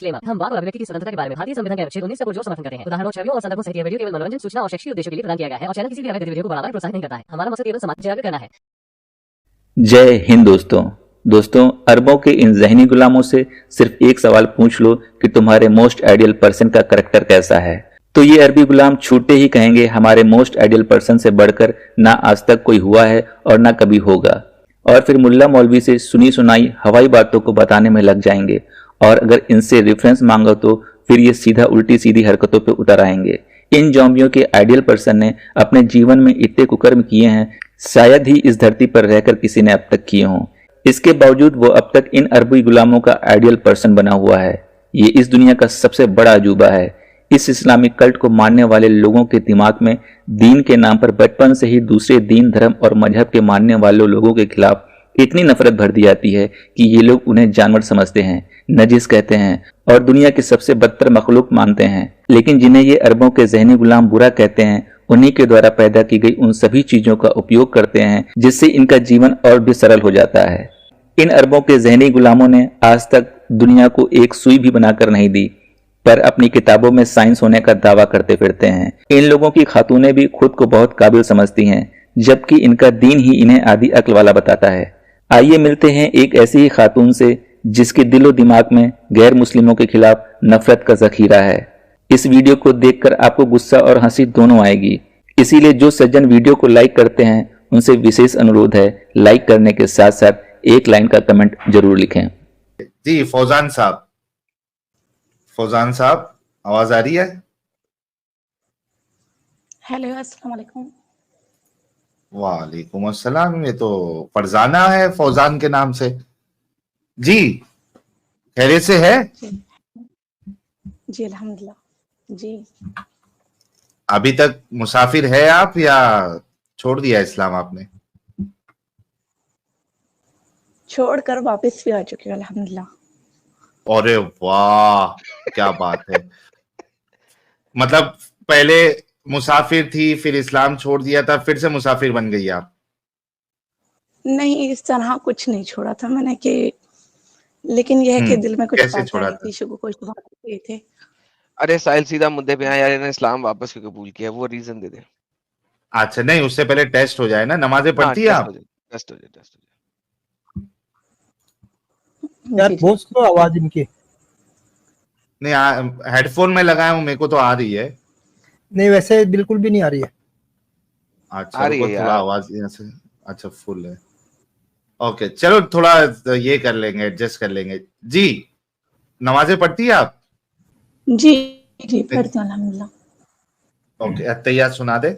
Disclaimer, हम वाक और अभिव्यक्ति की स्वतंत्रता के बारे में भारतीय संविधान के अनुच्छेद 19 से पुरजोर समर्थन करते हैं। उदाहरणों, छवियों और संदर्भों सहित यह वीडियो केवल मनोरंजन, सूचना और शैक्षिक उद्देश्यों के लिए प्रदान किया गया है और चैनल किसी भी अवैध गतिविधियों को बढ़ावा या प्रोत्साहित नहीं करता है। हमारा मकसद केवल समाज जागरूक करना है। जय हिंद दोस्तों, अरबों के इन जहनी गुलामों से सिर्फ एक सवाल पूछ लो कि तुम्हारे मोस्ट आइडियल पर्सन का करैक्टर कैसा है, तो ये अरबी गुलाम छूटे ही कहेंगे हमारे मोस्ट आइडियल पर्सन से बढ़कर ना आज तक कोई हुआ है और ना कभी होगा। और फिर मुल्ला मौलवी से सुनी सुनाई हवाई बातों को बताने में लग जाएंगे और अगर इनसे रेफरेंस मांगो तो फिर ये सीधा उल्टी सीधी हरकतों पे उतर आएंगे। इन जॉम्बियों के आइडियल पर्सन ने अपने जीवन में इतने कुकर्म किए हैं शायद ही इस धरती पर रहकर किसी ने अब तक किए हों। इसके बावजूद वो अब तक इन अरबी गुलामों का आइडियल पर्सन बना हुआ है। ये इस दुनिया का सबसे बड़ा अजूबा है। इस इस्लामिक कल्ट को मानने वाले लोगों के दिमाग में दीन के नाम पर बचपन से ही दूसरे दीन, धर्म और मजहब के मानने वाले लोगों के खिलाफ इतनी नफरत भर दी जाती है कि ये लोग उन्हें जानवर समझते हैं, नजिस कहते हैं और दुनिया की सबसे बदतर मखलूक मानते हैं। लेकिन जिन्हें ये अरबों के जहनी गुलाम बुरा कहते हैं, उन्हीं के द्वारा पैदा की गई उन सभी चीजों का उपयोग करते हैं जिससे इनका जीवन और भी सरल हो जाता है। इन अरबों के जहनी गुलामों ने आज तक दुनिया को एक सुई भी बनाकर नहीं दी, पर अपनी किताबों में साइंस होने का दावा करते फिरते हैं। इन लोगों की खातूनें भी खुद को बहुत काबिल समझती हैं, जबकि इनका दीन ही इन्हें आधी अक्ल वाला बताता है। आइए मिलते हैं एक ऐसी ही खातून से जिसके दिलो दिमाग में गैर मुस्लिमों के खिलाफ नफरत का जखीरा है। इस वीडियो को देखकर आपको गुस्सा और हंसी दोनों आएगी, इसीलिए जो सज्जन वीडियो को लाइक करते हैं उनसे विशेष अनुरोध है, लाइक करने के साथ साथ एक लाइन का कमेंट जरूर लिखें। जी फौजान साहब आवाज आ रही है? हेलो, अस्सलाम वालेकुम। वालेकुम अस्सलाम। ये तो फरजाना है फौजान के नाम से। जी खैरियत से है? जी अल्हम्दुलिल्लाह। जी अभी तक मुसाफिर है आप या छोड़ दिया इस्लाम आपने? छोड़कर वापस भी आ चुके हो अल्हम्दुलिल्लाह। अरे वाह क्या बात है। मतलब पहले मुसाफिर थी, फिर इस्लाम छोड़ दिया था, फिर से मुसाफिर बन गई आप? नहीं, इस तरह कुछ नहीं छोड़ा था मैंने कि, लेकिन यह है कि दिल में कुछ कैसे छोड़ा था? कुछ बात किए थे। अरे साहिल सीधा मुद्दे पे आया यार, इन्होंने इस्लाम वापस क्यों कबूल किया, वो रीजन दे दे। अच्छा नहीं, उससे पहले टेस्ट हो जाए ना। नमाजें पढ़ती है आप? टेस्ट हो जाए। यार बहुत स्लो आवाज इनकी। नहीं हेडफोन में लगाया हूं, मेरे को तो आ रही है। नहीं वैसे बिल्कुल भी नहीं आ रही है। अच्छा थोड़ा आवाज यहाँ से अच्छा फुल है। ओके चलो थोड़ा ये कर लेंगे, एडजस्ट कर लेंगे। जी नमाजें पढ़ती है आप? जी पढ़ती हूँ अल्हम्दुलिल्लाह। ओके अत्तहियात सुना दे।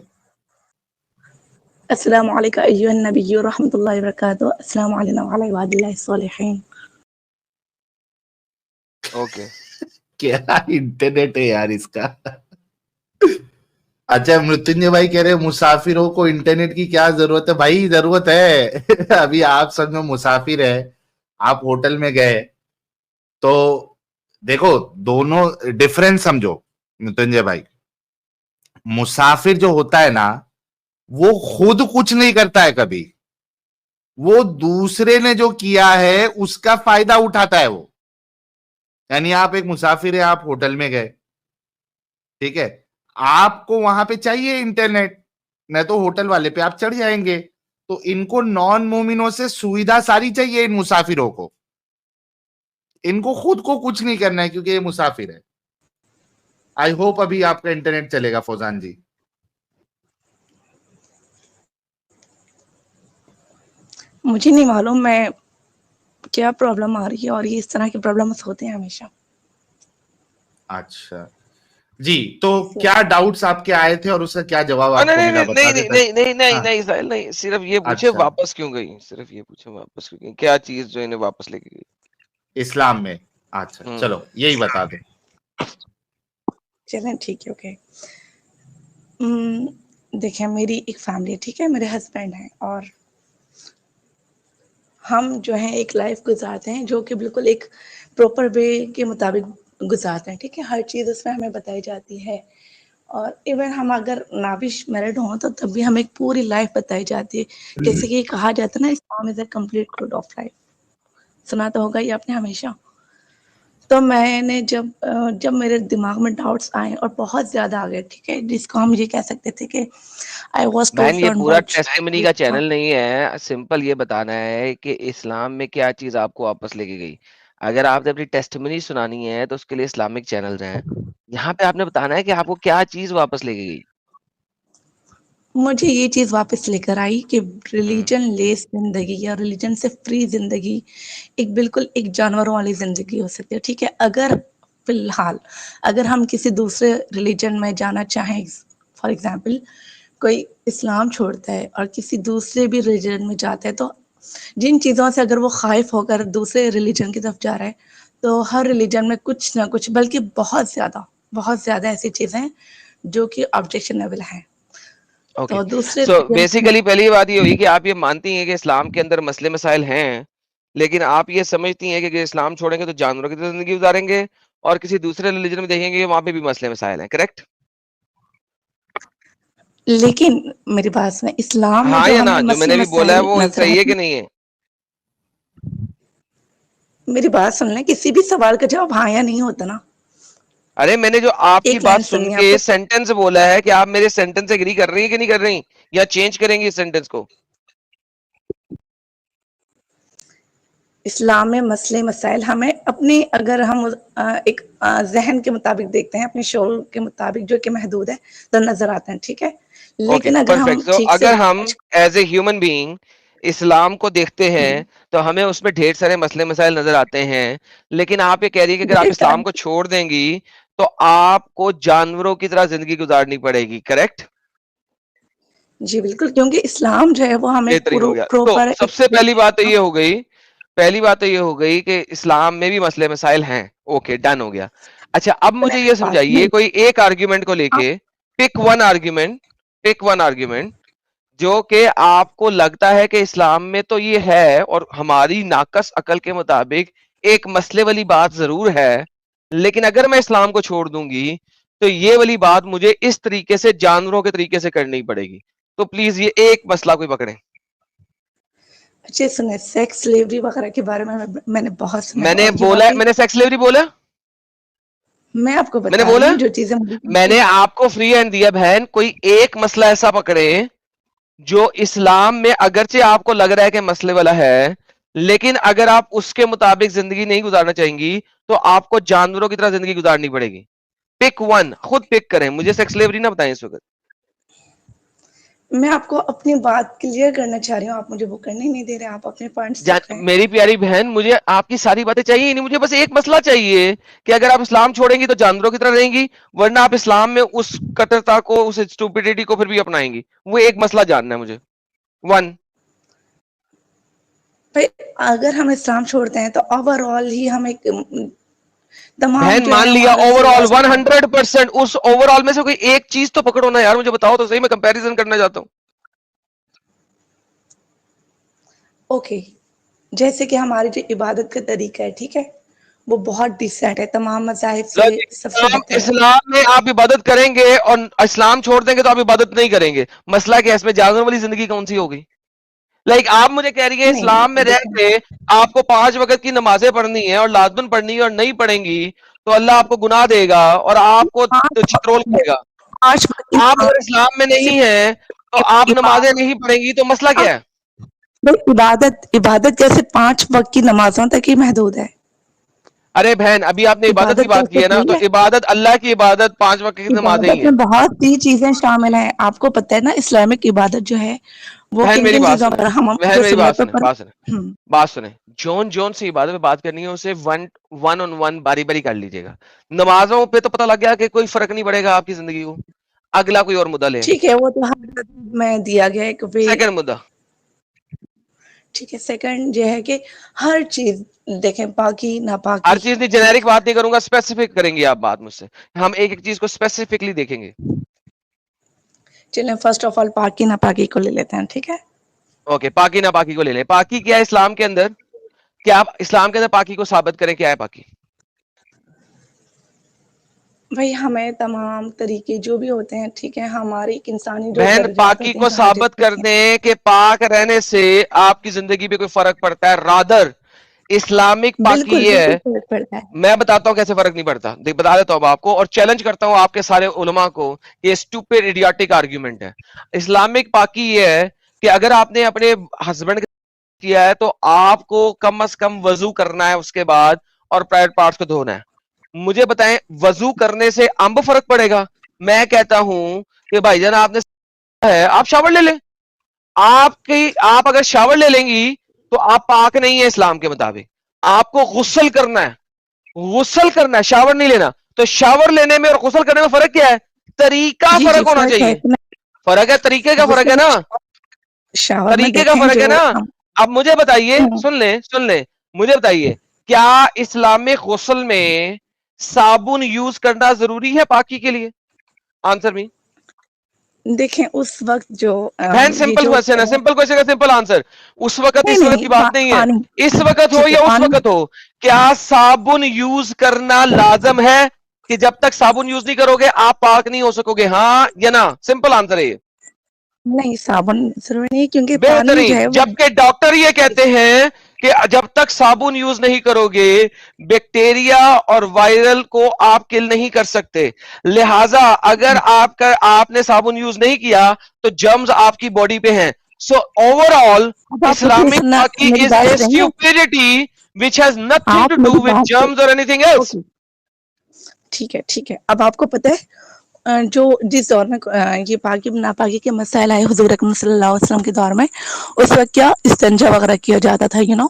अस्सलामु अलैका अय्युहन नबिय्यु रहमतुल्लाहि व बरकातुहू, अस्सलामु अलैना व अला इबादिल्लाहिस सालिहीन। ओके क्या इंटरनेट है यार इसका। अच्छा मृत्युंजय भाई कह रहे मुसाफिरों को इंटरनेट की क्या जरूरत है? भाई जरूरत है। अभी आप समझो मुसाफिर है, आप होटल में गए तो देखो दोनों डिफरेंस समझो मृत्युंजय भाई। मुसाफिर जो होता है ना वो खुद कुछ नहीं करता है कभी, वो दूसरे ने जो किया है उसका फायदा उठाता है वो। यानी आप एक मुसाफिर है, आप होटल में गए, ठीक है, आपको वहां पे चाहिए इंटरनेट, नहीं तो होटल वाले पे आप चढ़ जाएंगे। तो इनको नॉन मोमिनों से सुविधा सारी चाहिए इन मुसाफिरों को, इनको खुद को कुछ नहीं करना है क्योंकि ये मुसाफिर है। आई होप अभी आपका इंटरनेट चलेगा फौजान जी। मुझे नहीं मालूम मैं क्या प्रॉब्लम आ रही है, और ये इस तरह की प्रॉब्लम्स होते हैं हमेशा। अच्छा जी, तो क्या डाउट्स आपके आए थे और उसका क्या जवाब आपको मिला? नहीं साहिल नहीं, सिर्फ ये पूछे वापस क्यों गई, सिर्फ ये पूछे वापस क्यों गई, क्या चीज जो इन्हें वापस लेके गई इस्लाम में? अच्छा चलो यही बता दो। चलें ठीक है ओके। देखिए मेरी एक फैमिली है, ठीक है, मेरे हस्बैंड हैं और हम जो हैं एक लाइफ गुजारते हैं जो कि बिल्कुल एक प्रॉपर वे के मुताबिक गुजारते हैं, ठीक है। हर चीज़ उसमें हमें बताई जाती है और इवन हम अगर ना भी मैरिड हों तो तब भी हमें एक पूरी लाइफ बताई जाती है। जैसे कि कहा जाता है ना, Islam is a complete code of life, सुना तो होगा ये आपने हमेशा। تو میں نے جب میرے دماغ میں ڈاؤٹس آئے اور بہت زیادہ آ گئے، ٹھیک ہے، جس کو ہم یہ کہہ سکتے تھے کہ آئی واز بہن یہ ٹوٹل آن پورا ورڈ. ٹیسٹیمنی کا چینل نہیں ہے، سمپل یہ بتانا ہے کہ اسلام میں کیا چیز آپ کو واپس لے کے گئی. اگر آپ نے اپنی ٹیسٹیمنی سنانی ہے تو اس کے لیے اسلامک چینلز ہیں. یہاں پہ آپ نے بتانا ہے کہ آپ کو کیا چیز واپس لے کے گئی. مجھے یہ چیز واپس لے کر آئی کہ ریلیجن لیس زندگی یا ریلیجن سے فری زندگی ایک بالکل ایک جانوروں والی زندگی ہو سکتی ہے. ٹھیک ہے، اگر فی الحال اگر ہم کسی دوسرے ریلیجن میں جانا چاہیں، فار ایگزامپل کوئی اسلام چھوڑتا ہے اور کسی دوسرے بھی ریلیجن میں جاتا ہے، تو جن چیزوں سے اگر وہ خائف ہو کر دوسرے ریلیجن کی طرف جا رہا ہے، تو ہر ریلیجن میں کچھ نہ کچھ، بلکہ بہت زیادہ ایسی چیزیں ہیں جو کہ آبجیکشنیبل ہیں. اوکے، تو دوسرے سو religions میں بیسیکلی پہلی بات یہ ہوئی کہ آپ یہ مانتی ہیں کہ اسلام کے اندر مسئلے مسائل ہیں، لیکن آپ یہ سمجھتی ہیں کہ اگر اسلام چھوڑیں گے تو جانوروں کی طرح زندگی گزاریں گے، اور کسی دوسرے ریلیجن میں دیکھیں گے وہاں پہ بھی مسئلے مسائل ہیں. کریکٹ؟ لیکن میری بات سنیں، اسلام میں ہاں جو یا ہمیں نہ جو میں مسئلے نے بھی بولا ہے مسائل وہ نظر صحیح ہے آتے کہ ہیں، نہیں ہے؟ میری بات سن لیں، کسی بھی سوال کا جواب ہاں یا نہیں ہوتا نا. ارے میں نے جو آپ کی ایک بات لائن سن سننی ہے آپ کے کو. سینٹینس بولا ہے کہ آپ میرے سینٹینس ایگری کر رہی ہیں کہ نہیں کر رہی، یا چینج کریں گے اس سینٹینس کو؟ اسلام میں مسئلے مسائل ہمیں اپنی، اگر ہم ایک ذہن کے مطابق دیکھتے ہیں، اپنے شعور کے مطابق جو کہ محدود ہے، تو نظر آتے ہیں. ٹھیک ہے، اوکے لیکن اگر ہم پرفیکٹ. سو ٹھیک سے اگر ہم ایز اے ہیومن بینگ اسلام کو دیکھتے ہیں تو ہمیں اس میں ڈھیر سارے مسئلے مسائل نظر آتے ہیں، لیکن آپ یہ کہہ رہی ہے کہ اگر آپ اسلام کو چھوڑ دیں گی تو آپ کو جانوروں کی طرح زندگی گزارنی پڑے گی. کریکٹ؟ جی بالکل، کیونکہ اسلام جو ہے وہ ہمیں بہترین ہو گیا. تو پراپر سب سے پہلی بات تو یہ ہو گئی کہ اسلام میں بھی مسئلے مسائل ہیں. اوکے ڈن ہو گیا. اچھا اب مجھے یہ سمجھائیے کوئی ایک آرگیومنٹ کو لے کے، پک ون آرگیومنٹ جو کہ آپ کو لگتا ہے کہ اسلام میں تو یہ ہے اور ہماری ناقص عقل کے مطابق ایک مسئلے والی بات ضرور ہے، لیکن اگر میں اسلام کو چھوڑ دوں گی تو یہ والی بات مجھے اس طریقے سے جانوروں کے طریقے سے کرنی پڑے گی. تو پلیز یہ ایک مسئلہ کوئی پکڑے. اچھے سنیں، سیکس سلیوری وغیرہ کے بارے میں نے بہت سنا میں ہے، نے اور یہ بولا، واقعی میں نے سیکس سلیوری بولا، میں آپ کو میں نے بتا رہی بولا، ہوں جو چیزیں میں نے آپ کو فری ہینڈ دیا بہن. کوئی ایک مسئلہ ایسا پکڑے جو اسلام میں اگرچہ آپ کو لگ رہا ہے کہ مسئلے والا ہے، لیکن اگر آپ اس کے مطابق زندگی نہیں گزارنا چاہیں گی تو آپ کو جانوروں کی طرح زندگی گزارنی پڑے گی. پک ون، خود پک کریں، مجھے سیکس سلیوری نہ بتائیں اس وقت. میں آپ کو اپنی بات کلیئر کرنا چاہ رہی ہوں، آپ مجھے وہ کرنے نہیں دے رہے، آپ اپنے پوائنٹس رکھ رہے ہیں. میری پیاری بہن، مجھے آپ کی ساری باتیں چاہیے نہیں، مجھے بس ایک مسئلہ چاہیے کہ اگر آپ اسلام چھوڑیں گی تو جانوروں کی طرح رہیں گی، ورنہ آپ اسلام میں اس کٹرتا کو، اس اسٹوپیڈیٹی کو پھر بھی اپنائیں گی. وہ ایک مسئلہ جاننا ہے مجھے. ون. بھائی اگر ہم اسلام چھوڑتے ہیں تو اوور آل ہی ہم ایک تمام بہن جو مان ہے لیا ہمارا اوور آل فلاسفی، 100%، اس اوور آل میں سے کوئی ایک چیز تو پکڑو نا یار، مجھے بتاؤ تو صحیح، میں کمپیریزن کرنا چاہتا ہوں. اوکے، جیسے کہ ہماری جو عبادت کا طریقہ ہے، ٹھیک ہے، وہ بہت ڈیسینٹ ہے، تمام مذاہب سے سب سے بہتر ہے. اسلام میں آپ عبادت کریں گے اور اسلام چھوڑ دیں گے تو آپ عبادت نہیں کریں گے. مسئلہ کیا ہے اس میں؟ جانور والی زندگی کون سی ہوگی؟ لائک آپ مجھے کہہ رہی ہیں اسلام میں نہیں رہ دیکھیں، کے آپ کو 5 وقت کی نمازیں پڑھنی ہے اور لازمن پڑھنی ہے، اور نہیں پڑھیں گی تو اللہ آپ کو گناہ دے گا اور آپ کو چترول کرے گا. پانچ وقت کی آپ اگر نماز اسلام میں نہیں ہیں تو آپ نمازیں نہیں پڑھیں گی، تو مسئلہ کیا ہے؟ عبادت جیسے 5 وقت کی نمازوں تک ہی محدود ہے. ارے بہن ابھی آپ نے عبادت کی بات کی ہے نا، تو عبادت اللہ کی عبادت 5 وقت کی نمازیں ہی عبادت ہیں. میں بہت سی چیزیں شامل ہیں، آپ کو پتہ ہے نا اسلامک عبادت جو ہے وہ بہن کن میری کن بات چیزوں سنیں، پر ہم بہن جو میری بات سنتوں سنیں، پر. بات سنیں. جون سے عبادت میں بات کرنی ہے اسے ون آن ون باری باری کر لیجیے گا. نمازوں پہ تو پتہ لگ گیا کہ کوئی فرق نہیں پڑے گا آپ کی زندگی کو. اگلا کوئی اور مدعا لیں. ٹھیک ہے، وہ تو ہر میں دیا گیا ایک وے. سیکنڈ مدعا. ٹھیک ہے، سیکنڈ یہ ہے کہ ہر چیز دیکھیں، پاکی ہر ناپاکی. چیز نہیں، جنیرک بات نہیں کروں گا، اسپیسیفک کریں گے آپ بات مجھ سے. ہم ایک ایک چیز کو اسپیسیفکلی دیکھیں گے. چلیں فرسٹ آف آل پاکی ناپاکی کو لے لیتے ہیں، ٹھیک ہے. اوکے، پاکی ناپاکی کو لے لیں. پاکی کیا ہے اسلام کے اندر؟ کیا آپ اسلام کے اندر پاکی کو ثابت کریں، کیا ہے پاکی؟ بھائی ہمیں تمام طریقے جو بھی ہوتے ہیں، ٹھیک ہے، ہماری ایک انسانی جو بہن ضروریات پاکی ہوتی ہیں، کو جو ثابت حاجت کر ہوتی ہیں. دیں کہ پاک رہنے سے آپ کی زندگی پہ کوئی فرق پڑتا ہے. رادر इस्लामिक पाकी बिल्कुल ये है, बिल्कुल फर्क पड़ता है। मैं बताता हूं कैसे फर्क नहीं पड़ता, बता देता हूं अब आपको, और चैलेंज करता हूं आपके सारे उलमा को, ये स्टूपिड इडियोटिक आर्ग्यूमेंट है। इस्लामिक पाकी ये है कि अगर आपने अपने हस्बैंड किया है तो आपको कम से कम वजू करना है उसके बाद, और प्राइवेट पार्ट्स को धोना है। मुझे बताएं, वजू करने से अंब फर्क पड़ेगा? मैं कहता हूं कि भाईजान आपने है, आप शावर ले लें। आप अगर शावर ले लेंगी तो आप पाक नहीं है इस्लाम के मुताबिक। आपको गुस्ल करना है, गुस्ल करना है, शावर नहीं लेना। तो शावर लेने में और गुस्ल करने में फर्क क्या है? तरीका जी जी फर्क होना फर्क है चाहिए। कि फर्क है, तरीके का फर्क है ना, शावर में तरीके का देखें फर्क है जो ना। हम अब मुझे बताइए, हम्म, सुन ले, मुझे बताइए, क्या इस्लामिक गुस्ल में साबुन यूज करना जरूरी है पाकी के लिए? Answer me. देखें उस वक्त जो बहन ये सिंपल जो क्वेश्चन है, सिंपल क्वेश्चन का सिंपल आंसर। उस वक्त नहीं इस वक्त नहीं की बात नहीं है, पानी इस वक्त हो ठीक है या उस पानी वक्त हो, क्या साबुन यूज करना लाजम है कि जब तक साबुन यूज नहीं करोगे आप पाक नहीं हो सकोगे? हाँ या ना? सिंपल आंसर है ये। नहीं साबुन जरूरी नहीं क्योंकि पानी जो बेहतरीन, है वो जबकि डॉक्टर ये कहते हैं कि जब तक साबुन यूज नहीं करोगे बैक्टीरिया और वायरल को आप किल नहीं कर सकते। लिहाजा अगर आपने साबुन यूज नहीं किया तो जर्म्स आपकी बॉडी पे हैं। सो ओवरऑल अब आप मुझे इस्लामिक सुनना पाकी मेरी इज बात ए सुनेंगे स्टुपिडिटी which has nothing आप to do मेरी with बात germs or anything else. Okay ठीक है अब आपको पता है जो जिस दौर में ये पाकी नापाकी के मसाइल आए हुजूर अकरम सल्लल्लाहु अलैहि वसल्लम के दौर में उस वक्त क्या इस्तिंजा वगैरह किया जाता था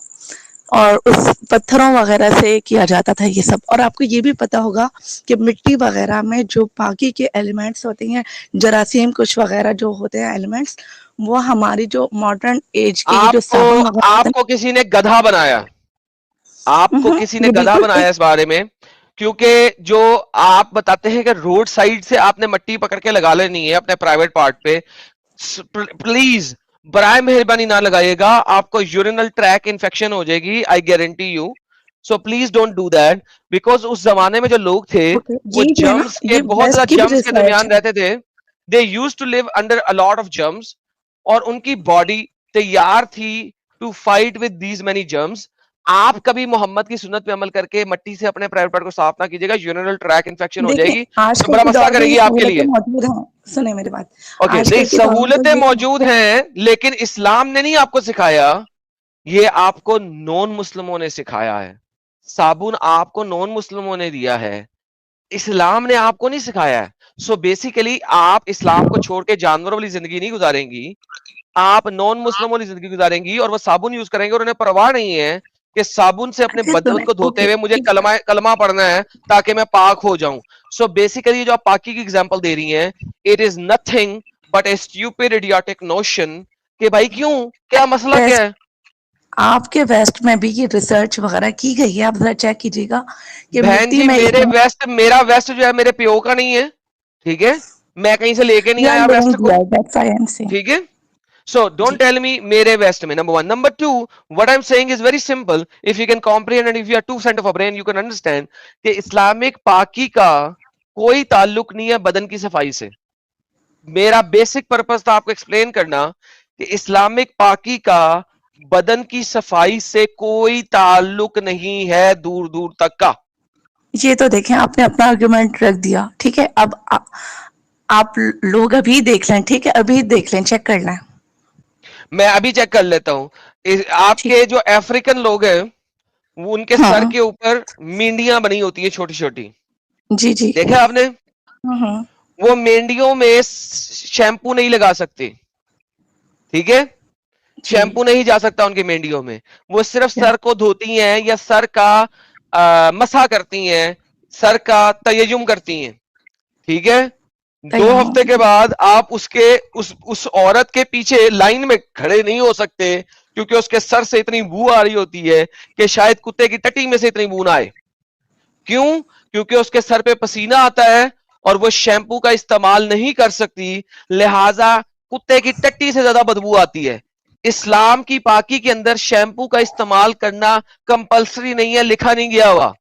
और उस पत्थरों वगैरह से किया जाता था ये सब। और आपको ये भी पता होगा कि मिट्टी वगैरह में जो पाकी के एलिमेंट्स होते हैं, जरासीम कुछ वगैरह जो होते हैं एलिमेंट्स, वो हमारी जो मॉडर्न एज के ये जो साबुन वगैरह होते आपको किसी ने गधा बनाया, आपको किसी ने ये गधा बिल्कुल बनाया एक इस बारे में, क्योंकि जो आप बताते हैं कि रोड साइड से आपने मट्टी पकड़ के लगा लेनी है अपने प्राइवेट पार्ट पे, प्लीज बराए मेहरबानी ना लगाइएगा, आपको यूरिनल ट्रैक इन्फेक्शन हो जाएगी, I guarantee you. So please don't do that, because उस जमाने में जो लोग थे ओके वो ये जो है ना जर्म्स के, ये बहुत वेस्ट ज्यादा की भी जर्म्स के रिसर्च दरमियान है। रहते थे। They used to live under a lot of germs, और उनकी बॉडी तैयार थी to fight with these many germs. आप कभी मोहम्मद की सुन्नत पे अमल करके मट्टी से अपने प्राइवेट पार्ट को साफ ना कीजिएगा, यूरिनल ट्रैक इन्फेक्शन हो देखें जाएगी, तो आजकल बड़ा के मसला दौर में ये करेगी आपके सहूलतें लिए। मौजूद हैं, सुने मेरी बात। ओके, नहीं, आजकल के दौर में तो सहूलतें ये मौजूद हैं, लेकिन इस्लाम ने नहीं आपको सिखाया, ये आपको नॉन मुस्लिमों ने सिखाया है। साबुन आपको नॉन मुस्लिमों ने दिया है, इस्लाम ने आपको नहीं सिखाया है। सो बेसिकली आप इस्लाम को छोड़ के जानवरों वाली जिंदगी नहीं गुजारेंगी, आप नॉन मुस्लिमों वाली जिंदगी गुजारेंगी, और वो साबुन यूज करेंगे और उन्हें परवाह नहीं है कि साबुन से अपने अच्छा बदन सुने को धोते ओके हुए मुझे कलमा पढ़ना है ताकि मैं पाक हो जाऊं। सो बेसिकली जो आप पाकी की एग्जांपल दे रही हैं, it is nothing but A stupid idiotic notion कि भाई क्यों, क्या मसला क्या है? आपके वेस्ट में भी ये रिसर्च वगैरह की गई है, आप जरा चेक कीजिएगा कि बहन मिट्टी जी, में मेरा वेस्ट जो है मेरे प्यो का नहीं है, ठीक है, मैं कहीं से लेके नहीं आया वेस्ट को, ठीक है। So don't tell me mere west mein, number one. Number two, what I'm saying is very simple. If you can comprehend and if you are 2% of a brain, you can understand कि Islamic पाकी का कोई ताल्लुक नहीं है बदन की सफाई से। मेरा बेसिक पर्पस था आपको एक्सप्लेन करना कि इस्लामिक पाकी का बदन की सफाई से कोई ताल्लुक नहीं है दूर दूर तक का। ये तो देखें आपने अपना आर्गुमेंट रख दिया, ठीक है। अब आप लोग अभी देख लें, ठीक है, अभी देख लें, चेक कर लें। मैं अभी चेक कर लेता हूं। आपके जो अफ्रीकन लोग हैं वो उनके सर हाँ के ऊपर मेंढियां बनी होती है छोटी छोटी, जी जी देखा आपने? हम्म, वो मेंढियों में शैम्पू नहीं लगा सकते, ठीक है, जी शैम्पू नहीं जा सकता उनके मेंढियों में, वो सिर्फ क्या सर को धोती हैं या सर का मसा करती हैं, सर का तयजुम करती हैं, ठीक है। 2 हफ्ते के बाद आप उस औरत के पीछे लाइन में खड़े नहीं हो सकते, क्योंकि उसके सर से इतनी बू आ रही होती है कि शायद कुत्ते की टट्टी में से इतनी बू ना आए। क्यों? क्योंकि उसके सर पे पसीना आता है और वो शैम्पू का इस्तेमाल नहीं कर सकती, लिहाजा कुत्ते की टट्टी से ज्यादा बदबू आती है। इस्लाम की पाकी के अंदर शैम्पू का इस्तेमाल करना कंपलसरी नहीं है, लिखा नहीं गया हुआ।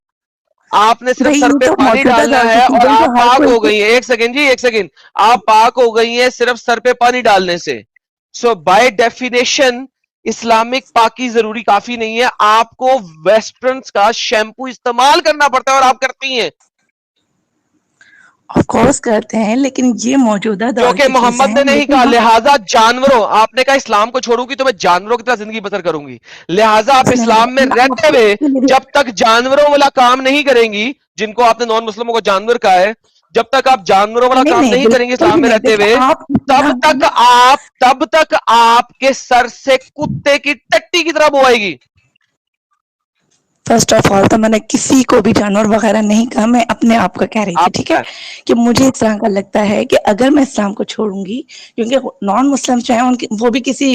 आपने सिर्फ भाई सर ये पे तो पानी मौजूदा डालना दौर की है और चीजें आप जो हर पाक कोई हो गई है। एक सेकंड जी, एक सेकंड, आप पाक हो गई है सिर्फ सर पे पानी डालने से। सो बाय डेफिनेशन इस्लामिक पाकी जरूरी काफी नहीं है, आपको वेस्टर्न्स का शैम्पू इस्तेमाल करना पड़ता है और आप करती हैं, ऑफ कोर्स करते हैं, लेकिन ये मौजूदा जो दौर कि की मोहम्मद चीजें ने हैं, नहीं लेकिन कहा। हम लिहाजा जानवरों, आपने कहा इस्लाम को छोड़ूंगी तो मैं जानवरों की तरह जिंदगी बसर करूंगी, लिहाजा आप उसने इस्लाम में मैं रहते आपको हुए इसके लिए जब तक जानवरों वाला काम नहीं करेंगी, जिनको आपने नॉन मुस्लिमों को जानवर कहा है, जब तक आप जानवरों वाला काम नहीं करेंगे बिल्कुल इस्लाम भी में नहीं। रहते देखिए हुए, आप तब तक आपके सर से कुत्ते की टट्टी की तरह बो आएगी। फर्स्ट ऑफ ऑल तो मैंने किसी को भी जानवर वगैरह नहीं कहा, मैं अपने आप का कह रही थी, आप ठीक है, कि मुझे इस तरह का लगता है कि अगर मैं इस्लाम को छोड़ूंगी, क्योंकि नॉन मुस्लिम चाहे उनकी वो भी किसी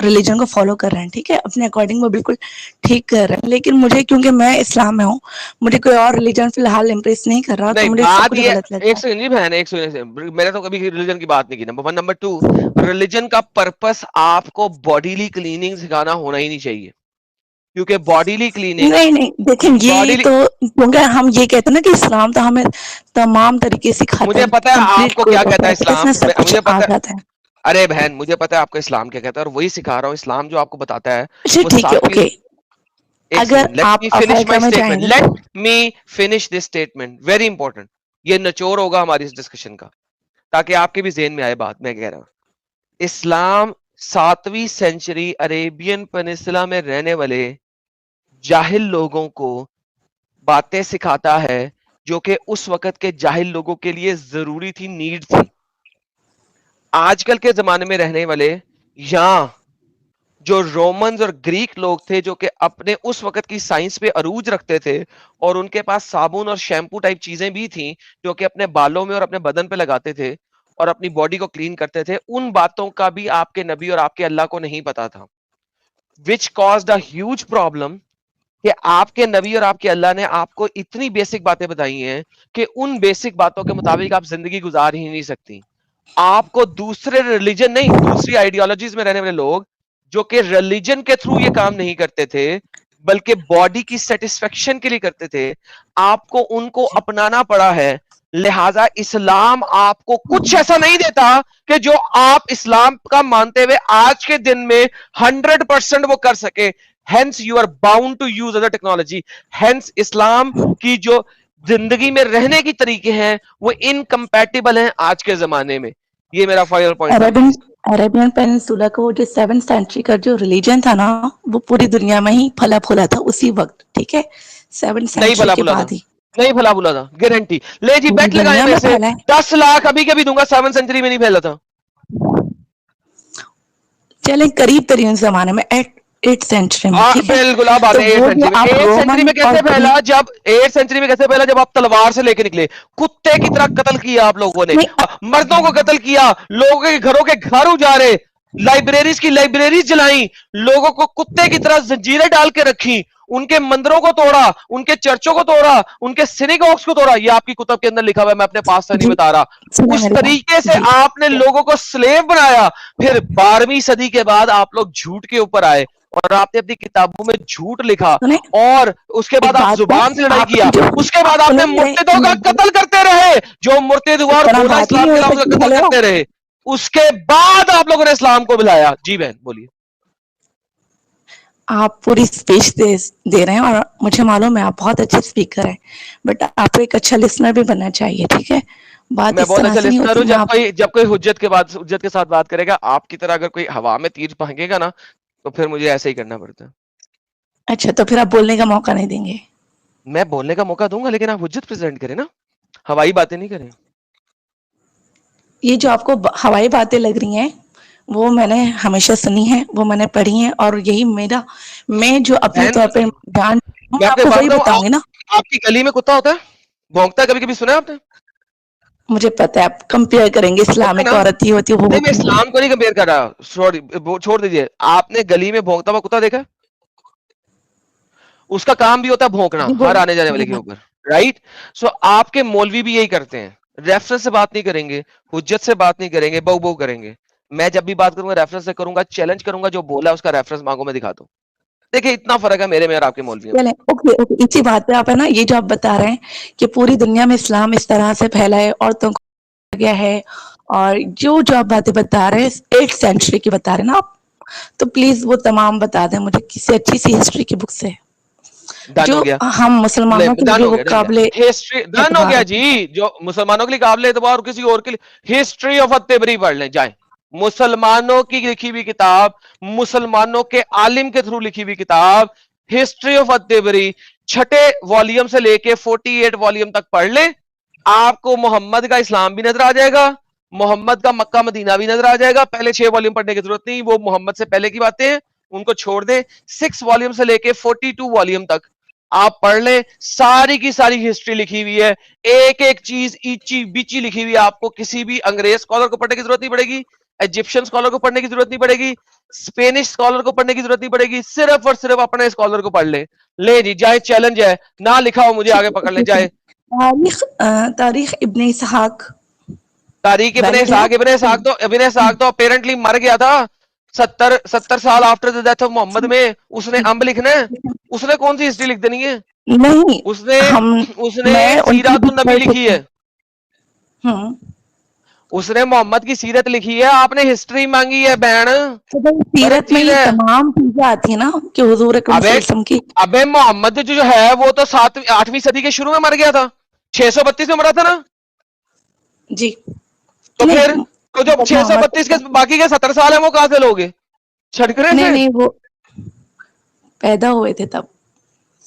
रिलीजन को फॉलो कर रहे हैं, ठीक है, अपने अकॉर्डिंग वो बिल्कुल ठीक कर रहे हैं, लेकिन मुझे क्योंकि मैं इस्लाम में हूँ, मुझे कोई और रिलीजन फिलहाल इम्प्रेस नहीं कर रहा, तो नहीं, मुझे सब बात कुछ ये गलत लगता एक है। सेकंड जी बहन, एक सेकंड, मैंने तो कभी रिलीजन की बात नहीं की, नंबर 1। नंबर 2, रिलीजन का पर्पस आपको बॉडीली क्लीनिंग सिखाना होना ही नहीं चाहिए, क्योंकि बॉडीली क्लीनिंग नहीं देखिए, ये बॉडीली, तो क्योंकि हम ये कहते हैं ना कि इस्लाम तो हमें तमाम तरीके सिखाता मुझे है, पता है कंप्लीट आपको कोड क्या ऑफ कहता है प्रैक्टिस इस्लाम, में सब कुछ मुझे आ पता है, जाता है। अरे बहन मुझे पता है आपको इस्लाम क्या कहता है और वही सिखा रहा हूँ। इस्लाम जो आपको बताता है अच्छा वो ठीक है, 7वीं, ओके, एक अगर सेकंड, लेट आप मी फिनिश अफ्रीका माय में स्टेटमेंट, जाएंगे let me finish this statement, very important, ये निचोड़ होगा हमारी इस डिस्कशन का, ताकि आपके भी ज़हन में आए बात। मैं कह रहा हूं इस्लाम 7वीं सेंचुरी अरेबियन पेनिनसुला में रहने वाले जाहिल लोगों को बातें सिखाता है जो कि उस वक्त के जाहिल लोगों के लिए जरूरी थी, नीड थी। आजकल के जमाने में रहने वाले या जो रोमन्स और ग्रीक लोग थे जो कि अपने उस वक्त की साइंस पे अरूज रखते थे और उनके पास साबुन और शैम्पू टाइप चीजें भी थी जो कि अपने बालों में और अपने बदन पे लगाते थे और अपनी बॉडी को क्लीन करते थे, उन बातों का भी आपके नबी और आपके अल्लाह को नहीं पता था, विच कॉज्ड अ ह्यूज प्रॉब्लम कि आपके नबी और आपके अल्लाह ने आपको इतनी बेसिक बातें बताई हैं कि उन बेसिक बातों के मुताबिक आप जिंदगी गुजार ही नहीं सकती। आपको दूसरे रिलीजन नहीं, दूसरी आइडियोलॉजीज में रहने वाले लोग जो कि रिलीजन के थ्रू ये काम नहीं करते थे बल्कि बॉडी की सेटिस्फेक्शन के लिए करते थे, आपको उनको अपनाना पड़ा है। लिहाजा इस्लाम आपको कुछ ऐसा नहीं देता कि जो आप इस्लाम का मानते हुए आज के दिन में 100% वो कर सके। Hence you are bound to use other technology. Hence Islam की जो जिंदगी में रहने की तरीके हैं वो इनकम्पैटिबल हैं आज के जमाने में। ये मेरा फाइनल पॉइंट। अरेबियन पेनिनसुला का वो जो 7th सेंचुरी का जो रिलीजन था ना, वो पूरी दुनिया में ही फला फूला था उसी वक्त, ठीक है, 7th नहीं सेंचुरी फला के फूला था, बाद ही नहीं फला फूला था, गारंटी। ले जी पूरी बेट लगाए दुनिया मेरे में से, फैला है। 10 लाख अभी के भी दूंगा, 7th सेंचुरी में नहीं फैला था। चले करीब तरीन जमाने में 8th सेंचुरी में, ठीक है, बिल्कुल। अब आते तो हैं 8th वो जो सेंचुरी में। आप 8th सेंचुरी में रोमन कैसे और फैला? ग्रीक, जब 8th सेंचुरी में कैसे फैला? जब आप तलवार से लेके निकले, कुत्ते की तरह कत्ल किया आप लोगों ने, नहीं मर्दों को कत्ल किया, लोगों के घरों के घर उजाड़े, लाइब्रेरीज की लाइब्रेरीज जलाई, लोगों को कुत्ते की तरह जंजीरें डाल के रखी, उनके मंदिरों को तोड़ा, उनके चर्चों को तोड़ा, उनके सिनेगॉग्स को तोड़ा। ये आपकी किताब के अंदर लिखा हुआ है, मैं अपने पास से नहीं जी बता रहा। सुनिए उस मेरी बात, तरीके से जी आपने लोगों को स्लेव बनाया। फिर 12वीं सदी के बाद आप लोग झूठ के ऊपर आए और आपने अपनी किताबों में झूठ लिखा सुने और उसके बाद एक आप बात जुबान से लड़ाई आपने किया। जो उसके बाद आपने सुने मुर्तिदों का कत्ल करते रहे, जो मुर्तिद हुआ और इतना बोला बात ही इस्लाम नहीं के हो खिलाफ, उसका सकती। कत्ल हेलो, करते रहे। उसके बाद आप लोगों ने इस्लाम को बुलाया। जी बहन बोलिए। आप पूरी स्पीच दे रहे हैं और मुझे मालूम है आप बहुत अच्छे स्पीकर हैं, बट आपको एक अच्छा लिसनर भी बनना चाहिए, ठीक है, बात मैं इस बहुत तरह अच्छा से नहीं लिस्नर होती। हूं। मैं आप जब कोई हुज्जत के साथ बात करेगा, आपकी तरह अगर कोई हवा में तीर फेंकेगा ना, तो फिर मुझे ऐसे ही करना पड़ता है। अच्छा, तो फिर आप बोलने का मौका नहीं देंगे? मैं बोलने का मौका दूंगा, लेकिन आप हुज्जत प्रेजेंट करें ना, हवाई बातें नहीं करें। ये जो आपको हवाई बातें लग रही हैं वो मैंने हमेशा सुनी है, वो मैंने पढ़ी है, और यही मैं जो अपने तौर पे जान हूँ, मैं मैं आपको आपको बात वही बताऊं, बताऊंगी ना। आपकी गली में कुत्ता होता है, भौंकता है, कभी कभी सुना है आपने? मुझे पता है आप कंपेयर करेंगे, होता है इस्लामिक ना? औरत ही होती है वो नहीं, मैं होती है। इस्लाम को नहीं कंपेयर कर रहा, सॉरी, छोड़ दीजिए। आपने गली में भौंकता हुआ कुत्ता देखा? उसका काम भी होता है भौंकना जी हर बोलिए, आने जाने वाले के ऊपर, राइट? सो आपके मौलवी भी यही करते हैं, रेफरेंस से बात नहीं करेंगे, हुज्जत से बात नहीं करेंगे, बहु बहु करेंगे। मैं जब भी बात करूंगा रेफरेंस से करूंगा, चैलेंज करूंगा, जो बोला उसका रेफरेंस मांगो, मैं दिखा दूं। देखिए इतना फर्क है मेरे में और आपके मौलवियों में। चलें, ओके, इसी बात पे आप है ना, ये जो आप बता रहे हैं कि पूरी दुनिया में इस्लाम इस तरह से फैला है, औरतों को गया है, और जो आप बातें बता रहे हैं 8th सेंचुरी की बता रहे हैं ना आप, تو پلیز وہ تمام بتا دیں مجھے کسی اچھی سی ہسٹری کی بک سے ڈن جو ہو گیا ہم مسلمانوں کے ڈن لیے ہو وہ گیا قابل ہسٹری ڈن ہو اعتبار گیا ہو۔ جی. جو مسلمانوں کے لیے قابل اعتبار اور کسی اور کے لیے ہسٹری آف الطبری پڑھ لیں جائیں. مسلمانوں کی لکھی ہوئی کتاب, مسلمانوں کے عالم کے تھرو لکھی ہوئی کتاب ہسٹری آف الطبری 6 والیوم سے لے کے 48 والیوم تک پڑھ لیں. آپ کو محمد کا اسلام بھی نظر آ جائے گا, محمد کا مکہ مدینہ بھی نظر آ جائے گا. پہلے 6 والیوم پڑھنے کی ضرورت نہیں, وہ محمد سے پہلے کی باتیں ہیں, ان کو چھوڑ دیں. 6 والیوم سے لے کے 42 والیوم تک آپ پڑھ لیں. ساری کی ساری ہسٹری لکھی ہوئی ہے, ایک ایک چیز ایچی بیچی لکھی ہوئی ہے. آپ کو کسی بھی انگریز اسکالر کو پڑھنے کی ضرورت نہیں پڑے گی, ایجپشن اسکالر کو پڑھنے کی ضرورت نہیں پڑے گی, اسپینش اسکالر کو پڑھنے کی ضرورت نہیں پڑے گی. صرف اور صرف اپنے اسکالر کو پڑھ لیں. لے جی جائے, چیلنج ہے, نہ لکھا ہو مجھے آگے پکڑ لیں. جائے تاریخ ابن اسحاق تاریخ ابن ویلڈ ہے؟ اسحاق. ابن اسحاق تو اپیرنٹلی مر گیا تھا 70 سال آفٹر دی ڈیتھ آف محمد میں. اس نے امب لکھنا ہے, اس نے کون سی ہسٹری لکھ دینی ہے؟ نہیں, اس نے میں ان کی سیرات بھی النبی پڑھ لکھی چکی ہے, ہوں. اس نے محمد کی سیرت لکھی ہے. آپ نے ہسٹری مانگی ہے بہن, تو بھائی غلط سیرت میں چیز یہ ہے. تمام چیزیں آتی ہیں نا کہ حضور اکرم صلی ابے اللہ علیہ وسلم کی. ابے محمد جو ہے وہ تو 8ویں صدی کے شروع میں مر گیا تھا, 632 میں مرا تھا نا. جی تو پھر نہیں, تو جو جب محمد 632 کے باقی کے 70 سال ہیں وہ کہاں سے لوگے چھڑکنے سے؟ نہیں وہ پیدا ہوئے تھے تب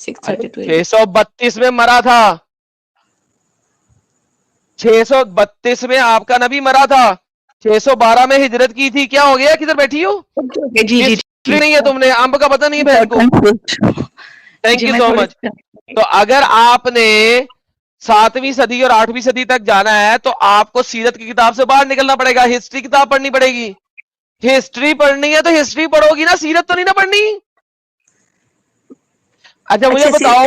632 632 میں مرا تھا, 632 میں آپ کا نبی مرا تھا, 612 میں ہجرت کی تھی. کیا ہو گیا, کدھر بیٹھی ہو؟ جی جی ہسٹری نہیں ہے, تم نے امب کا پتہ نہیں ہے بہن کو. تھینک جی یو میں سو تھوڑی مچ. تو اگر آپ نے 7ویں صدی اور 8ویں صدی تک جانا ہے تو آپ کو سیرت کی کتاب سے باہر نکلنا پڑے گا, ہسٹری کتاب پڑھنی پڑے گی. ہسٹری پڑھنی ہے تو ہسٹری پڑھو گی نا, سیرت تو نہیں نا پڑھنی. اچھا مجھے بتاؤ,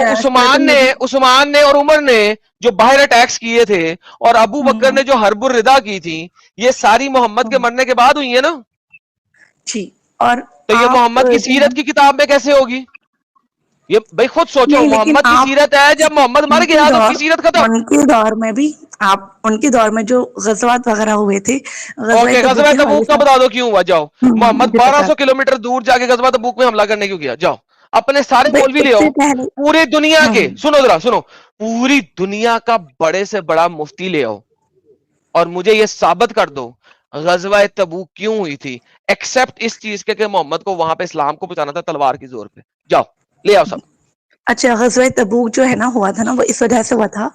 عثمان نے اور عمر نے جو باہر اٹیکس کیے تھے اور ابو بکر نے جو حرب الردا کی تھی, یہ ساری محمد کے مرنے کے بعد ہوئی ہیں نا. جی, اور تو یہ آپ محمد کی سیرت کی کتاب میں کیسے ہوگی؟ یہ بھائی خود سوچو, نہیں, لیکن محمد کی آپ سیرت ہے, جب محمد مر گیا تو اس کی سیرت ختم. ان کے دور میں بھی آپ ان کے دور میں جو غزوات وغیرہ ہوئے تھے, اوکے, غزوہ کے حوالے تبوک کا سے بتا دو کیوں ہوا. جاؤ, محمد مجھے پتا 1200 کلومیٹر دور جا کے غزوہ تبوک میں حملہ کرنے کیوں کیا؟ جاؤ اپنے سارے بھائی مولوی لے اس آؤ سے پہلے پوری دنیا کے, سنو ذرا سنو, پوری دنیا کا بڑے سے بڑا مفتی لے آؤ اور مجھے یہ ثابت کر دو غزوہ تبوک کیوں ہوئی تھی, ایکسپٹ اس چیز کے کہ محمد کو وہاں پہ اسلام کو پہنچانا تھا تلوار کی زور پہ. جاؤ لے آؤ سب. اچھا, غزوہ تبوک جو ہے نا ہوا تھا نا, وہ اس وجہ سے ہوا تھا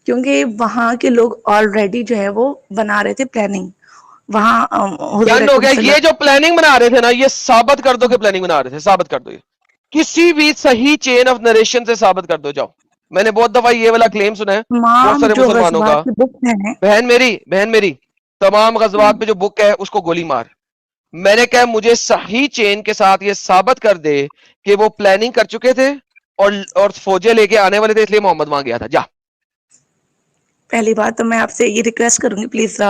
کیونکہ وہاں کے لوگ آلریڈی جو ہے وہ بنا رہے تھے پلاننگ. وہاں حضور ڈن ہو اکرم گیا. صلی یہ اللہ جو پلاننگ بنا رہے تھے نا, یہ ثابت کر دو کہ پلاننگ بنا رہے تھے, ثابت کر دو. یہ کسی بھی صحیح چین آف نریشن سے ثابت کر دو. جاؤ, میں نے بہت دفعہ یہ والا کلیم سنا ہے بہت تمام سارے جو مسلمانوں کا. غزوات کی بک ہیں, بہن میری تمام غزوات پہ جو بک ہے اس کو گولی مار. میں نے کہا مجھے صحیح چین کے ساتھ یہ ثابت کر دے کہ وہ پلاننگ کر چکے تھے اور فوجیں لے کے آنے والے تھے, اس لیے محمد وہاں گیا تھا. جا. پہلی بات تو میں آپ سے یہ ریکویسٹ کروں گی پلیز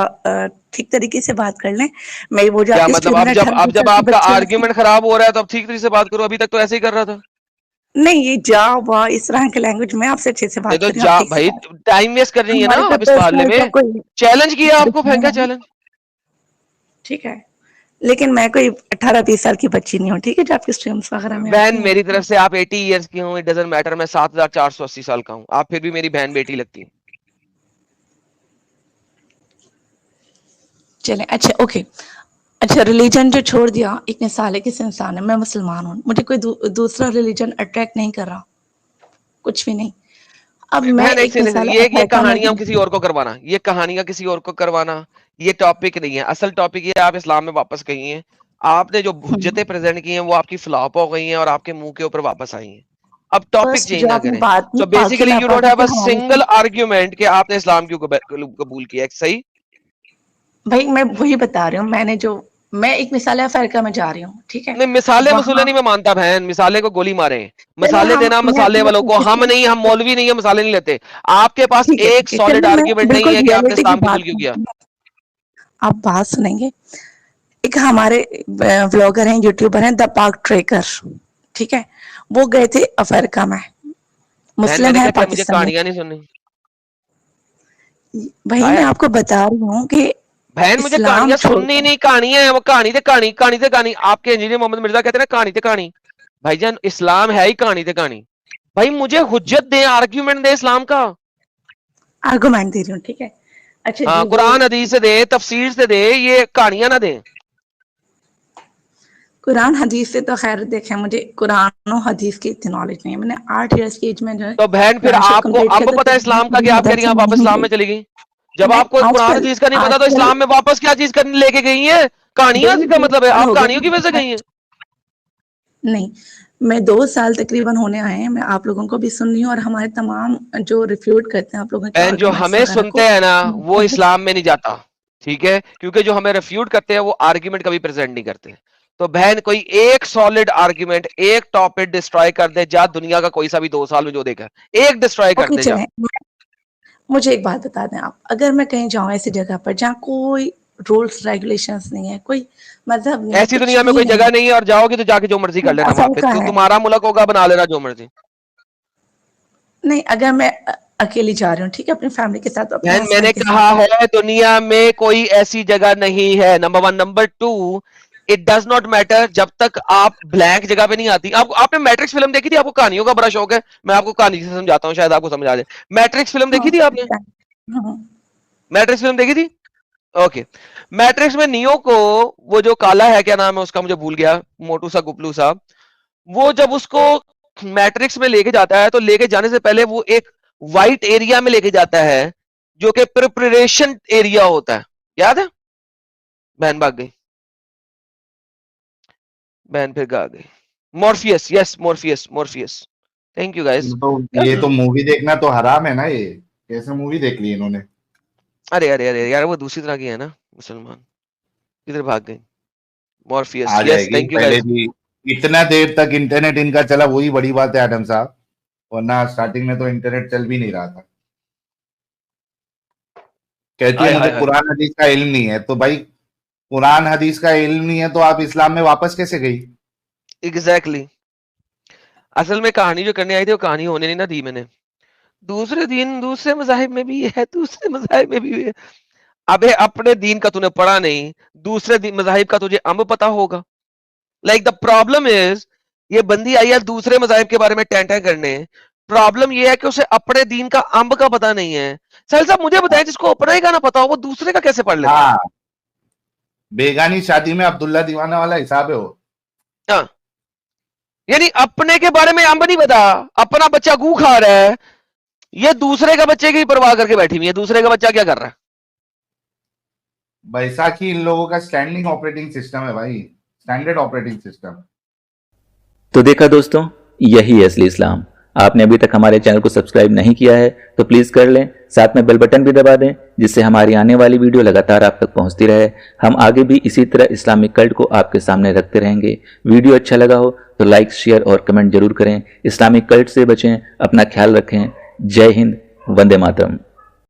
ٹھیک طریقے سے بات کر لیں. میں وہ جو آپ کیا کے مطلب اسٹوڈنٹ اب جب 18 آپ کا بچے ہوتے آرگیومنٹ خراب ہو رہا ہے تو اب ٹھیک طریقے سے بات کرو, ابھی تک تو ایسے ہی کر رہا تھا. نہیں, یہ جا وا اس طرح کے لینگویج میں آپ سے اچھے سے نہیں بات تو کر رہی ہوں, آپ جا ٹھیک سے بھائی, بات. ٹائم ویسٹ کر رہی ہے نا ہمارے آپ کوئی اس معاملے پرسنل میں. کا کوئی چیلنج کیا آپ کو, دشمن پھینکا ہے, چیلنج. ٹھیک ہے, لیکن میں کوئی 18-20 سال کی بچی نہیں ہوں, ٹھیک ہے, جو آپ کے اسٹریمز وغیرہ میں آتی بہن ہیں. میری طرف سے آپ 80 ایئرس کی ہوں, اٹ ڈزنٹ میٹر. میں 7480 سال کا ہوں, آپ پھر بھی میری بہن بیٹی لگتی ہیں. چلیں اچھا, اوکے. اچھا, ریلیجن جو چھوڑ دیا, اتنے سالے کس انسان ہے, میں مسلمان ہوں, مجھے کوئی دوسرا ریلیجن اٹریکٹ نہیں کر رہا, کچھ بھی نہیں. اب میں بہن ایک ایک سے مثال یہ افریقہ میں کہانیاں کسی اور کو کروانا, یہ کہانیاں کسی اور کو کروانا یہ ٹاپک نہیں ہے. اصل ٹاپک یہ آپ اسلام میں واپس گئی ہیں, آپ نے جو حجتیں پریزنٹ کی ہیں وہ آپ کی فلاپ ہو گئی ہیں اور آپ کے منہ کے اوپر واپس آئی ہیں. اب ٹاپک فرسٹ چینج جو نہ آپ نے کریں. بات کی سو پاکی بیسیکلی یو ڈونٹ ناپاکی ہیو کے اے حوالے سے, سنگل آرگیومنٹ کہ آپ نے اسلام کیوں قبول کیا. صحیح بھائی میں وہی بتا رہی ہوں, میں ایک مثال افریقہ میں جا رہی ہوں, ٹھیک ہے, نہیں, مثالیں مسولے وہاں نہیں میں مانتا بہن, مثالیں کو گولی مارے. چلے مثالیں دینا میں مسالے والوں کو, ہم نہیں, ہم مولوی نہیں ہے, مثالیں نہیں لیتے. آپ کے پاس ٹھیک ایک ہے, سالڈ چلیے میں آرگیومنٹ نہیں بالکل ہے کہ آپ نے ریئلٹی کی اسلام قبول بات کیوں کیا. کرتی ہوں, آپ بات سنیں گے. ایک ہمارے بلاگر ہیں, یوٹیوبر ہیں, دا پاک ٹریکر, ٹھیک ہے, وہ گئے تھے افریقہ میں, بہن میں مسلم نے ہے, کیا مجھے پاکستانی. کہانیاں نہیں سننی. بھائی میں آپ کو بتا رہی ہوں کہ बहन मुझे इस्लाम कहानियां छोड़ सुननी नहीं, कहानी है वो, कहानी से कहानी, कहानी से कहानी। आपके इंजीनियर मोहम्मद मिर्जा कहते हैं ना कहानी से कहानी, भाईजान इस्लाम है ही कहानी से कहानी। भाई मुझे हुज्जत दे, आर्ग्यूमेंट दे इस्लाम का। आर्गुमेंट दे रही हूँ, ठीक है। अच्छा हाँ, जी, कुरान हदीस से दे, तफसीर से दे, ये कहानियां ना दे। कुरान हदीस से तो खैर देखें, मुझे कुरान और हदीस की इतनी नॉलेज नहीं है। मैंने 8 इयर्स की एज में जो है तो बहन फिर कुरान शरीफ आपको कंप्लीट किया अब था, पता है इस्लाम का, कि आप कह रही हैं आप वापस इस्लाम में चली गई। जब नहीं, आपको कुरान आजकल हदीस का नहीं पता तो आजकल इस्लाम में वापस क्या चीज करने लेके गई है? कहानियां, इसका मतलब है आप कहानियों की वजह से गई हैं। नहीं, मैं 2 साल तकरीबन होने आए हैं, मैं आप लोगों को भी सुन रही हूँ और हमारे तमाम जो रिफ्यूट करते हैं आप लोगों के बहन जो आर्गुमेंट्स हमें वगैरह सुनते को, हैं ना वो इस्लाम में नहीं जाता, ठीक है, क्योंकि जो हमें रिफ्यूट करते हैं वो आर्ग्यूमेंट कभी प्रेजेंट नहीं करते। तो बहन कोई एक सॉलिड आर्ग्यूमेंट, एक टॉपिक डिस्ट्रॉय कर दे जा, दुनिया का कोई सा भी 2 साल में जो देखा है, एक डिस्ट्रॉय कर ओके दे जा। चलें, मुझे एक बात बता दें आप, अगर मैं कहीं जाऊँ ऐसी जगह पर जहाँ कोई रूल्स रेगुलेशंस नहीं है, कोई मजहब नहीं है, ऐसी कुछ दुनिया में भी कोई नहीं जगह है, नहीं है, और जाओगे तो जाके जो मर्जी कर लेना, वहां पे तरीका तो है। तुम्हारा मुल्क होगा, बना लेना जो मर्जी। नहीं, अगर मैं अकेली जा रही हूँ, ठीक है, अपनी फैमिली के साथ, तो अपने बहन मैंने हस्बैंड के कहा साथ, है दुनिया में कोई ऐसी जगह नहीं है, number 1। Number 2, it does not matter जब तक आप ब्लैंक जगह पे नहीं आती। आपने मैट्रिक्स फिल्म देखी थी? आपको कहानियों का बड़ा शौक है, मैं आपको कहानी से समझाता हूँ, शायद आपको समझ आ जाए। मैट्रिक्स फिल्म देखी हाँ, थी आपने? हाँ, मैट्रिक्स फिल्म देखी थी? ओके। मैट्रिक्स में नियो को, वो जो काला है, क्या नाम है उसका, मुझे भूल गया, मोटू सा गुपलू सा, वो जब उसको मैट्रिक्स में लेके जाता है तो लेके जाने से पहले वो एक वाइट एरिया में लेके जाता है जो कि प्रिपरेशन एरिया होता है। याद है? बहन भाग गई, बहन फिर आ गई। Morpheus, yes Morpheus, Morpheus. Thank you guys. तो ये तो मूवी देखना तो हराम है ना, ये कैसे मूवी देख ली इन्होंने? अरे अरे अरे यार, वो दूसरी तरह की है ना मुसलमान। किधर भाग गई? मॉर्फियस, आ यस, जाएगी थैंक यू पहले गाइस। भी। इतना देर तक इंटरनेट इनका चला वही बड़ी बात है आदम साहब, वरना स्टार्टिंग में तो इंटरनेट चल भी नहीं रहा था। कहती हाय है हाय मुझे हाय। कुरान हदीस का इल्म नहीं है, तो भाई कुरान हदीस का इल्म नहीं है तो आप इस्लाम में वापस कैसे गई? एग्जैक्टली। असल में कहानी जो करने आई थी वो कहानी होने नहीं ना दी मैंने। दूसरे दिन दूसरे मजाहिब में भी है, दूसरे मजाहिब में भी है। अबे अपने दीन का तूने पढ़ा नहीं, दूसरे मजाहिब का तुझे अम्ब पता होगा। लाइक द प्रॉब्लम इज, ये बंदी आई है दूसरे मजाहिब के बारे में टेंटा करने। प्रॉब्लम ये है कि उसे अपने दीन का अम्ब का पता नहीं है। साहिल साहब मुझे बताएं, जिसको अपना ही का ना पता हो वो दूसरे का कैसे पढ़ लेता है? हाँ, बेगानी शादी में अब्दुल्ला दीवाना वाला हिसाब है वो। हाँ, यानी अपने के बारे में अम्ब नहीं पता, अपना बच्चा गू खा रहा है, ये दूसरे का बच्चे की परवाह करके बैठी हुई है, दूसरे का बच्चा क्या कर रहा है। बैसाखी इन लोगों का स्टैंडिंग ऑपरेटिंग सिस्टम है भाई, स्टैंडर्ड ऑपरेटिंग सिस्टम। तो देखा दोस्तों, यही है असली इस्लाम। आपने अभी तक हमारे चैनल को सब्सक्राइब नहीं किया है तो प्लीज कर लें, साथ में बेल बटन भी दबा दें, जिससे हमारी आने वाली वीडियो लगातार आप तक पहुंचती रहे। हम आगे भी इसी तरह इस्लामिक कल्ट को आपके सामने रखते रहेंगे। वीडियो अच्छा लगा हो तो लाइक, शेयर और कमेंट जरूर करें। इस्लामिक कल्ट से बचें, अपना ख्याल रखें। जय हिंद, वंदे मातरम।